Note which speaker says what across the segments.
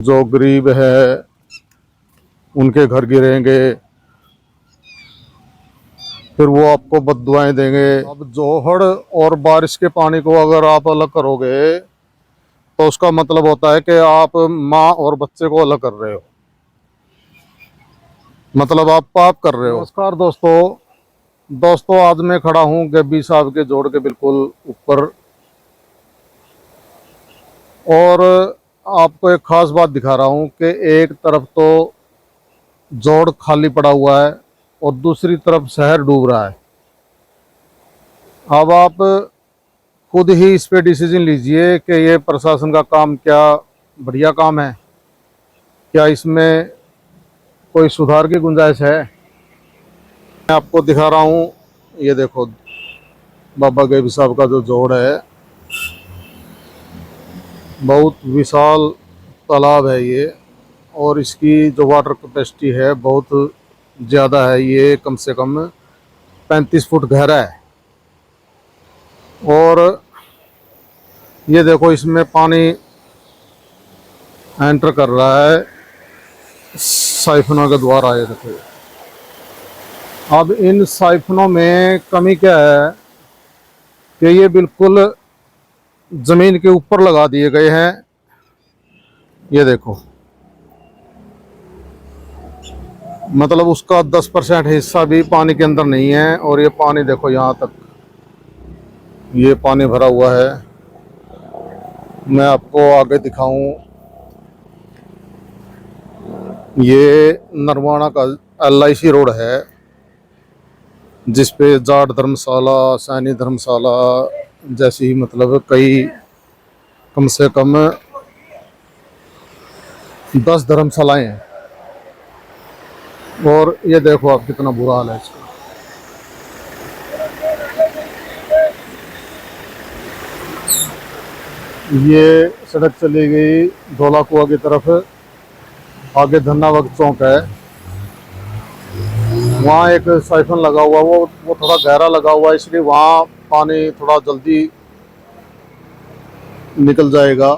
Speaker 1: जो गरीब है उनके घर गिरेंगे, फिर वो आपको बद्दुआएं देंगे। अब जोहड़ और बारिश के पानी को अगर आप अलग करोगे तो उसका मतलब होता है कि आप माँ और बच्चे को अलग कर रहे हो, मतलब आप पाप कर रहे हो। नमस्कार दोस्तों आज मैं खड़ा हूँ गब्बी साहब के जोड़ के बिल्कुल ऊपर, और आपको एक खास बात दिखा रहा हूँ कि एक तरफ तो जोड़ खाली पड़ा हुआ है और दूसरी तरफ शहर डूब रहा है। अब आप खुद ही इस पे डिसीजन लीजिए कि ये प्रशासन का काम क्या बढ़िया काम है, क्या इसमें कोई सुधार की गुंजाइश है। मैं आपको दिखा रहा हूँ, ये देखो बाबा गब्बी साहब का जो जोड़ है, बहुत विशाल तालाब है ये, और इसकी जो वाटर कैपेसिटी है बहुत ज़्यादा है। ये कम से कम 35 फुट गहरा है। और ये देखो इसमें पानी एंटर कर रहा है साइफनों के द्वारा। ये देखो, अब इन साइफनों में कमी क्या है कि ये बिल्कुल ज़मीन के ऊपर लगा दिए गए हैं। ये देखो, मतलब उसका 10% हिस्सा भी पानी के अंदर नहीं है, और ये पानी देखो यहाँ तक ये पानी भरा हुआ है। मैं आपको आगे दिखाऊं, ये नरवाना का LIC रोड है जिस पे जाट धर्मशाला, सैनी धर्मशाला जैसी मतलब कई कम से कम 10 धर्मशालाएं हैं। और ये देखो आप कितना बुरा हाल है इसका। ये सड़क चली गई धौला कुआं की तरफ, आगे धन्नावग चौक है, वहाँ एक साइफन लगा हुआ, वो थोड़ा गहरा लगा हुआ है, इसलिए वहाँ पानी थोड़ा जल्दी निकल जाएगा,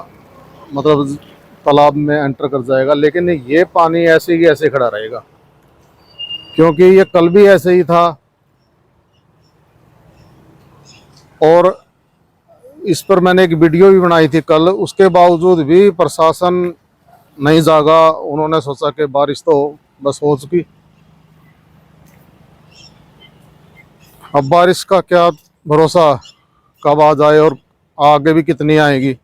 Speaker 1: मतलब तालाब में एंटर कर जाएगा। लेकिन ये पानी ऐसे ही ऐसे खड़ा रहेगा, क्योंकि ये कल भी ऐसे ही था और इस पर मैंने एक वीडियो भी बनाई थी कल। उसके बावजूद भी प्रशासन नहीं जागा, उन्होंने सोचा कि बारिश तो बस हो चुकी, अब बारिश का क्या भरोसा कब आ जाए और आगे भी कितनी आएगी।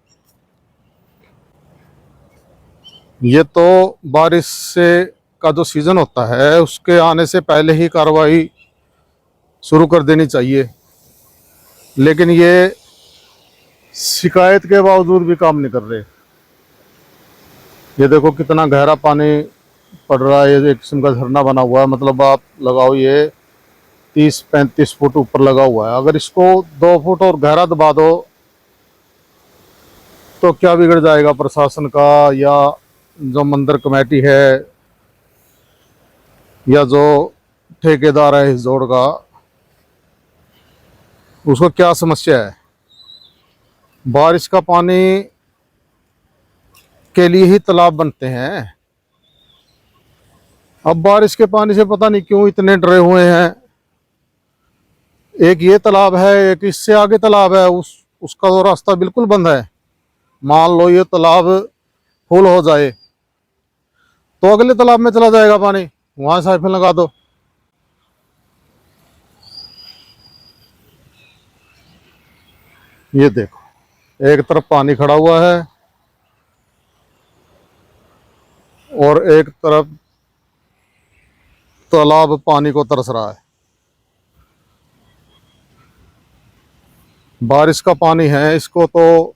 Speaker 1: ये तो बारिश से का जो सीज़न होता है उसके आने से पहले ही कार्रवाई शुरू कर देनी चाहिए, लेकिन ये शिकायत के बावजूद भी काम नहीं कर रहे। ये देखो कितना गहरा पानी पड़ रहा है, ये एक किस्म का झरना बना हुआ है, मतलब आप लगाओ ये 30-35 फुट ऊपर लगा हुआ है। अगर इसको 2 फुट और गहरा दबा दो तो क्या बिगड़ जाएगा प्रशासन का, या जो मंदिर कमेटी है, या जो ठेकेदार है इस जोड़ का, उसको क्या समस्या है। बारिश का पानी के लिए ही तालाब बनते हैं। अब बारिश के पानी से पता नहीं क्यों इतने डरे हुए हैं। एक ये तालाब है, एक इससे आगे तालाब है, उसका तो रास्ता बिल्कुल बंद है। मान लो ये तालाब फुल हो जाए तो अगले तालाब में चला जाएगा पानी, वहां साइफन लगा दो। ये देखो एक तरफ पानी खड़ा हुआ है और एक तरफ तालाब पानी को तरस रहा है। बारिश का पानी है, इसको तो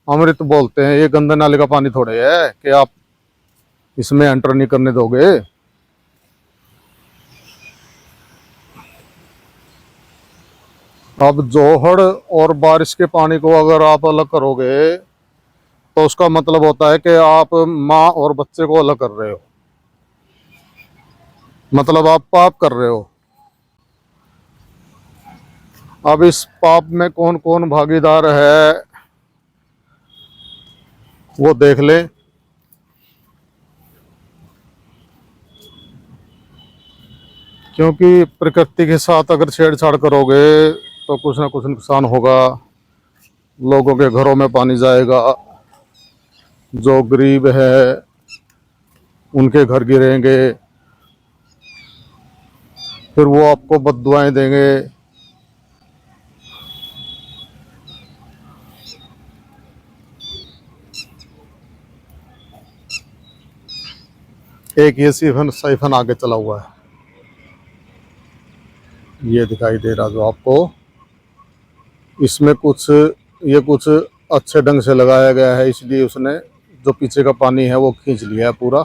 Speaker 1: अमृत बोलते हैं। ये गंदे नाले का पानी थोड़े है कि आप इसमें एंटर नहीं करने दोगे। अब जोहड़ और बारिश के पानी को अगर आप अलग करोगे तो उसका मतलब होता है कि आप माँ और बच्चे को अलग कर रहे हो, मतलब आप पाप कर रहे हो। अब इस पाप में कौन कौन भागीदार है वो देख लें। क्योंकि प्रकृति के साथ अगर छेड़छाड़ करोगे तो कुछ ना कुछ नुकसान होगा। लोगों के घरों में पानी जाएगा, जो गरीब है उनके घर गिरेंगे, फिर वो आपको बद्दुआएं देंगे। एक ये सिफन साइफन आगे चला हुआ है, ये दिखाई दे रहा जो आपको। इसमें कुछ ये कुछ अच्छे ढंग से लगाया गया है, इसलिए उसने जो पीछे का पानी है वो खींच लिया है पूरा।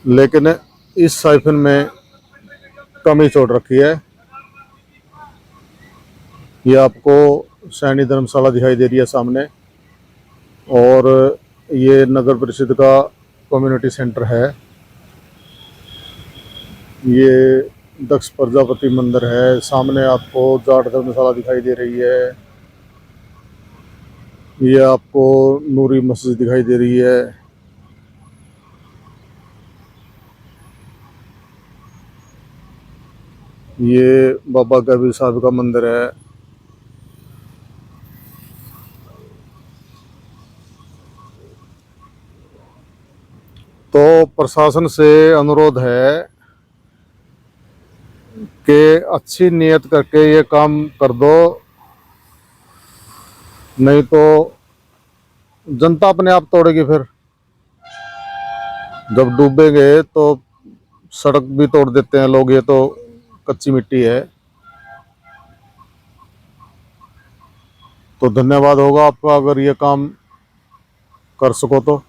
Speaker 1: लेकिन इस साइफन में कमी छोड़ रखी है। ये आपको सैनी धर्मशाला दिखाई दे रही है सामने, और ये नगर परिषद का कम्युनिटी सेंटर है। ये दक्ष प्रजापति मंदिर है, सामने आपको जाट धर्मशाला दिखाई दे रही है। ये आपको नूरी मस्जिद दिखाई दे रही है। ये बाबा कबीर साहब का मंदिर है। तो प्रशासन से अनुरोध है कि अच्छी नीयत करके ये काम कर दो, नहीं तो जनता अपने आप तोड़ेगी। फिर जब डूबेंगे तो सड़क भी तोड़ देते हैं लोग, ये तो कच्ची मिट्टी है। तो धन्यवाद होगा आपका अगर ये काम कर सको तो।